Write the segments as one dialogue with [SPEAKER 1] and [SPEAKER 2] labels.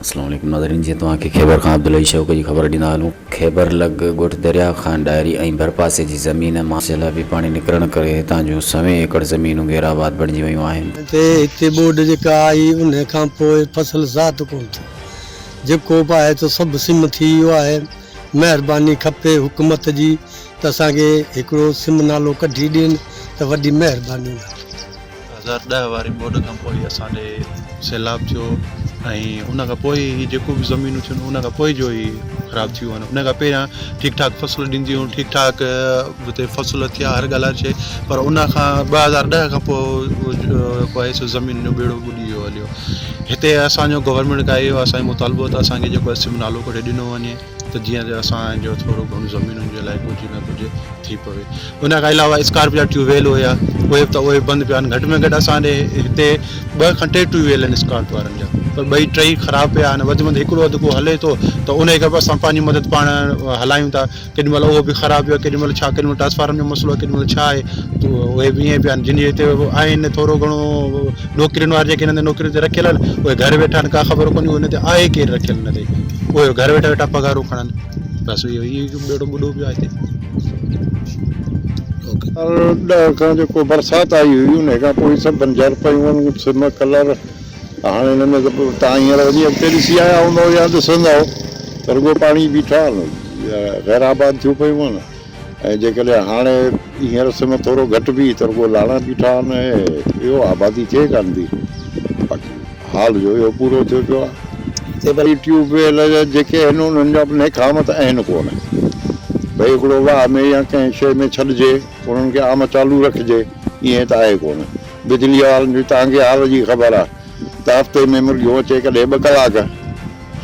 [SPEAKER 1] अस्सलाम वालेकुम नाज़रीन जी तव्हांखे ख़ैबर खां अब्दुल शौक़ जी ख़बर ॾींदा हलूं। ख़ैबर लॻ ॻोठ दरिया खां डायरी ऐं भर पासे जी ज़मीन मां सैलाबी पाणी निकिरण करे हितां जूं 100 एकड़ ज़मीनूं गैराबाद बणिजी वियूं आहिनि।
[SPEAKER 2] हिते बोर्ड जेका आई उन खां पोइ फसल ज़ात कोन थी, जेको बि आहे त सभु सिम थी वियो आहे। महिरबानी खपे हुकूमत जी त असांखे हिकिड़ो सिम नालो कढी ॾियनि त वॾी महिरबानी।
[SPEAKER 3] 2010 वारी बोर्ड खां पोइ असांजे सैलाब थियो ऐं उन खां पोइ जेको बि ज़मीनूं थियूं उन खां पोइ जो ई ख़राबु थियूं आहिनि। उन खां पहिरियां ठीकु ठाक फसल ॾींदियूं, ठीकु ठाक हुते फसल थिया, हर ॻाल्हि अचे, पर उन खां 2010 खां पोइ सो ज़मीन जो बेड़ो ॿुॾी वियो हलियो। हिते असांजो गवर्नमेंट खां इहो असांजो मुतालबो त असांखे जेको सिम नालो कढे ॾिनो वञे त जीअं त असांजो थोरो घणो ज़मीनुनि जे लाइ कुझु न कुझु थी पवे। उन खां अलावा स्कॉर्पिया ट्यूबवेल हुया उहे बंदि पिया आहिनि। घटि में घटि असांजे हिते 2 खां 3 ट्यूबवेल आहिनि स्कॉर्प वारनि जा, पर 2-3 ख़राबु पिया आहिनि। वधि में वधि हिकिड़ो अधु को हले थो त उन खे बि असां पंहिंजी मदद पाण हलायूं था। केॾीमहिल उहो बि ख़राबु पियो, केॾीमहिल छा, केॾीमहिल ट्रांसफार्मर जो मसइलो आहे, केॾीमहिल छा आहे, त उहे बि ईअं पिया आहिनि। जिन हिते आहिनि थोरो घणो नौकिरियुनि वारा जेके हिन ते नौकिरी ते रखियल आहिनि उहे घर वेठा आहिनि, का ख़बर कोन्हे हुन ते आहे केरु रखियल हिन ते, उहे घर वेठा वेठा पघारूं खणनि। बसि इहो बेड़ो ॿुॾो पियो आहे हिते।
[SPEAKER 4] खां जेको बरसाति आई हुई उन खां पोइ सभु बंजर पियूं सिम कलर। हाणे हिन में त तव्हां हींअर वञी अॻिते ॾिसी आया हूंदव या ॾिसंदव त रुॻो पाणी बीठा आहिनि, गैराबाद थियूं पियूं आहिनि। ऐं जेकॾहिं हाणे हींअर सिम थोरो घटि बि त रुॻो लाणा बीठा आहिनि ऐं इहो आबादी थिए कान थी। बाक़ी हाल जो इहो पूरो थियो पियो आहे। हिते वरी ट्यूबवेल जेके आहिनि उन्हनि जा बि नेखामत आहिनि कोन। भई हिकिड़ो वाह में या कंहिं शइ में छॾिजे, उन्हनि खे आम चालू रखिजे, ईअं त आहे कोन। बिजली वारनि जी तव्हांखे हाल जी ख़बर आहे त हफ़्ते में मुर्गियूं अचे कॾहिं 2 कलाक।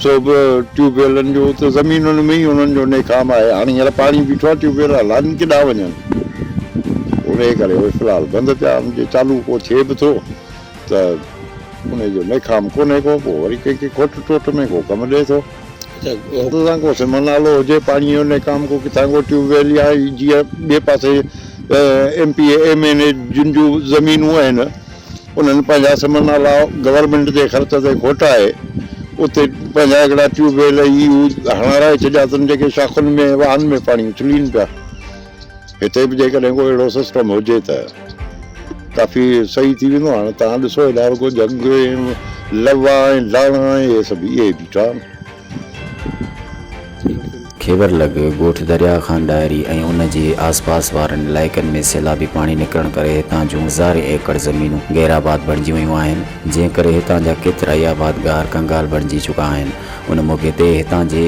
[SPEAKER 4] सो बि ट्यूबवेलनि जो त ज़मीनुनि में ई उन्हनि जो नेकाम आहे। हाणे हींअर पाणी बीठो आहे, ट्यूबवेल हलाइनि केॾा वञनि, उन करे उहे फ़िलहालु बंदि पिया आहिनि। जे चालू को थिए बि थो त उनजो नेकाम कोन्हे को, पोइ वरी कंहिंखे खोट टोट में को कमु ॾिए थो। किथां को सिम नालो हुजे पाणीअ जो नेकाम को, किथां को ट्यूबवेल या जीअं ॿिए पासे MP MN जिन जूं ज़मीनूं आहिनि उन्हनि पंहिंजा सिम नाला गवर्नमेंट जे ख़र्च ते घोटाए उते पंहिंजा हिकिड़ा ट्यूबवेल हणाराए छॾिया अथनि जेके शाखुनि में वाहन में पाणी उछलीनि पिया। हिते बि जेकॾहिं को अहिड़ो सिस्टम हुजे त काफ़ी सही थी वेंदो। हाणे तव्हां ॾिसो हेॾा रुॻो जंग लवा ऐं लाणा इहे सभु इहे बीठा आहिनि।
[SPEAKER 1] ख़ैबर लॻ ॻोठ दरिया खां डायरी ऐं उन जे आसपास वारनि इलाइक़नि में सैलाबी पाणी निकिरण करे हितां जूं 1000 एकड़ ज़मीनूं गैराबाद बणिजी वियूं आहिनि, जंहिं करे हितां जा केतिरा ई आबादगार कंगाल बणिजी चुका आहिनि। उन मौक़े ते हितां जे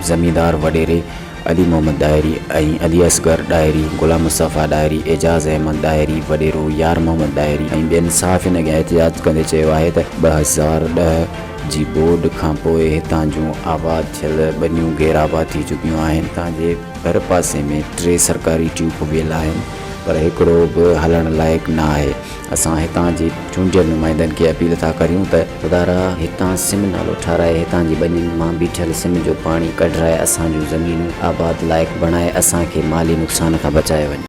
[SPEAKER 1] ज़मींदार वॾेरे अली मोहम्मद डायरी ऐं अली असगर डायरी, गुलाम मुस्तफ़ा डायरी, एजाज़ अहमद डायरी, वॾेरो यार मोहम्मद डायरी ऐं ॿियनि सहाफ़ियुनि अॻियां एहतिजाज कंदे चयो आहे त 2010 जी बोर्ड खां पोइ हितां जूं आबाद थियल ॿनियूं गैराबाद थी चुकियूं आहिनि। हितां जे भर पासे में 3 सरकारी ट्यूबवेल आहिनि, पर हिकिड़ो बि हलण लाइक़ु न आहे। असां हितां जे चूंडियल नुमाइंदनि खे अपील था करियूं त ख़ुदारा हितां सिम नालो ठाराए हितां जी ॿनियुनि मां बीठल सिम जो पाणी कढराए असांजूं ज़मीनूं आबाद लाइक़ु बणाए असांखे माली नुक़सान खां बचाए वञे।